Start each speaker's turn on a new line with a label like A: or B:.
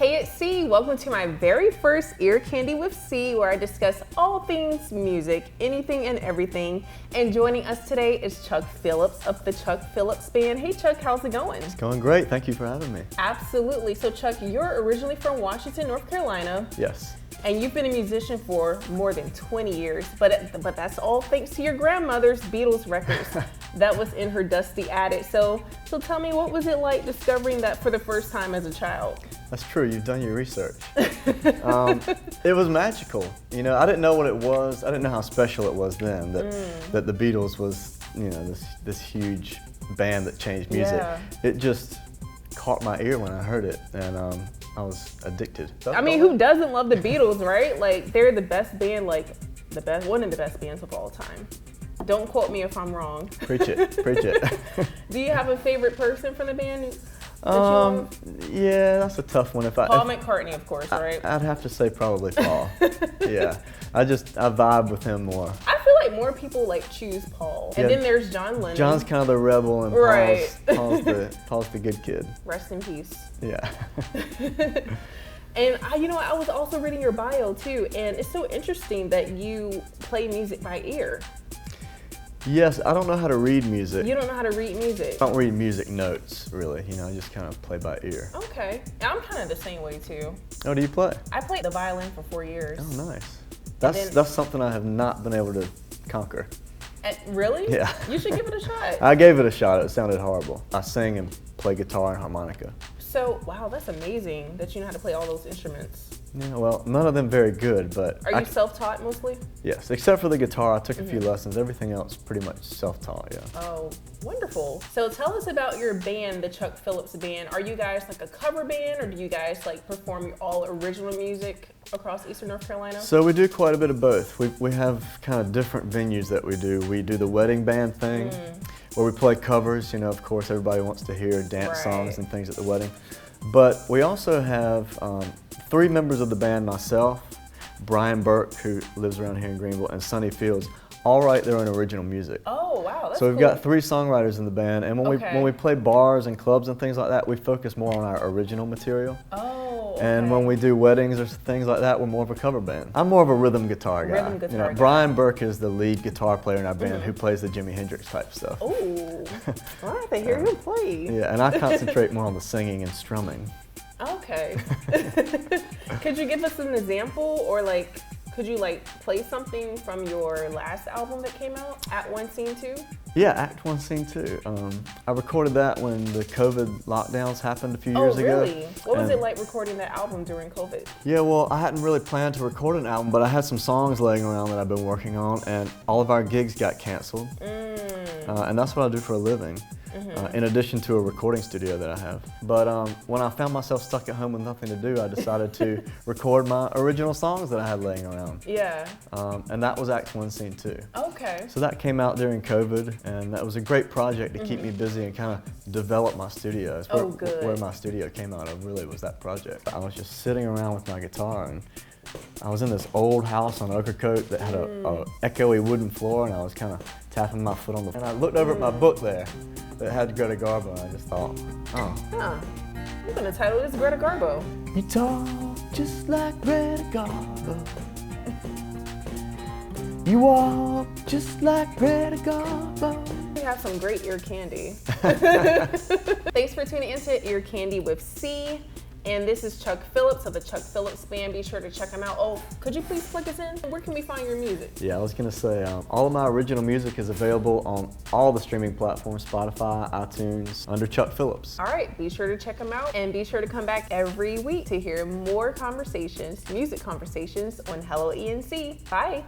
A: Hey, it's C. Welcome to my very first Ear Candy with C, where I discuss all things music, anything and everything. And joining us today is Chuck Phillips of the Chuck Phillips Band. Hey Chuck, how's it going?
B: It's going great. Thank you for having me.
A: Absolutely. So Chuck, you're originally from Washington, North Carolina.
B: Yes.
A: And you've been a musician for more than 20 years, but that's all thanks to your grandmother's Beatles records that was in her dusty attic. So tell me, what was it like discovering that for the first time as a child?
B: That's true. You've done your research. It was magical. You know, I didn't know what it was. I didn't know how special it was then that the Beatles was, you know, this huge band that changed music.
A: Yeah.
B: It just caught my ear when I heard it, and I was addicted.
A: I mean, who doesn't love the Beatles, right? Like, they're the best band, like one of the best bands of all time. Don't quote me if I'm wrong.
B: Preach it, preach it.
A: Do you have a favorite person from the band?
B: Yeah, that's a tough one.
A: Paul McCartney, of course, right?
B: I'd have to say probably Paul. Yeah, I vibe with him more.
A: I feel like more people like choose Paul. And then there's John Lennon.
B: John's kind of the rebel, and
A: right.
B: Paul's the good kid.
A: Rest in peace.
B: Yeah.
A: And I was also reading your bio too, and it's so interesting that you play music by ear.
B: Yes, I don't know how to read music.
A: You don't know how to read music?
B: I don't read music notes, really. You know, I just kind of play by ear.
A: Okay. I'm kind of the same way too.
B: Oh, do you play?
A: I played the violin for 4 years.
B: Oh, nice. That's something I have not been able to conquer.
A: Really?
B: Yeah.
A: You should give it a shot.
B: I gave it a shot. It sounded horrible. I sing and play guitar and harmonica.
A: So, wow, that's amazing that you know how to play all those instruments.
B: Yeah, well, none of them very good, but...
A: Are you self-taught mostly?
B: Yes, except for the guitar. I took a few lessons. Everything else pretty much self-taught, yeah.
A: Oh, wonderful. So tell us about your band, the Chuck Phillips Band. Are you guys like a cover band, or do you guys like perform your all original music across Eastern North Carolina?
B: So we do quite a bit of both. We have kind of different venues that we do. We do the wedding band thing, where we play covers. You know, of course, everybody wants to hear dance songs and things at the wedding. But we also have 3 members of the band, myself, Brian Burke, who lives around here in Greenville, and Sonny Fields, all write their own original music.
A: Oh, wow, that's
B: So we've got 3 songwriters in the band, and when we play bars and clubs and things like that, we focus more on our original material.
A: Oh, okay.
B: And when we do weddings or things like that, we're more of a cover band. I'm more of a rhythm guitar guy.
A: Rhythm guitar guy.
B: Brian Burke is the lead guitar player in our band who plays the Jimi Hendrix type stuff.
A: Oh, all right, I hear him play.
B: Yeah, and I concentrate more on the singing and strumming.
A: Okay. Could you give us an example, or like, could you like play something from your last album that came out, Act 1, Scene 2?
B: Yeah, Act 1, Scene 2. I recorded that when the COVID lockdowns happened a few years ago.
A: Oh, really? What was it like recording that album during COVID?
B: Yeah, well, I hadn't really planned to record an album, but I had some songs laying around that I've been working on, and all of our gigs got canceled. And that's what I do for a living. In addition to a recording studio that I have. But when I found myself stuck at home with nothing to do, I decided to record my original songs that I had laying around.
A: Yeah.
B: And that was Act 1, Scene 2.
A: Okay.
B: So that came out during COVID, and that was a great project to keep me busy and kind of develop my studio. It's where my studio came out of, really, was that project. I was just sitting around with my guitar, and I was in this old house on Ocracoke that had a echoey wooden floor, and I was kind of tapping my foot on the floor. And I looked over at my book there that had Greta Garbo, and I just thought, oh.
A: Huh. I'm gonna title this Greta Garbo.
B: You talk just like Greta Garbo. You walk just like Greta Garbo.
A: We have some great ear candy. Thanks for tuning into Ear Candy with C. And this is Chuck Phillips of the Chuck Phillips Band. Be sure to check him out. Oh, could you please plug us in? Where can we find your music?
B: Yeah, I was gonna say, all of my original music is available on all the streaming platforms, Spotify, iTunes, under Chuck Phillips.
A: All right, be sure to check him out, and be sure to come back every week to hear more conversations, music conversations on Hello ENC. Bye.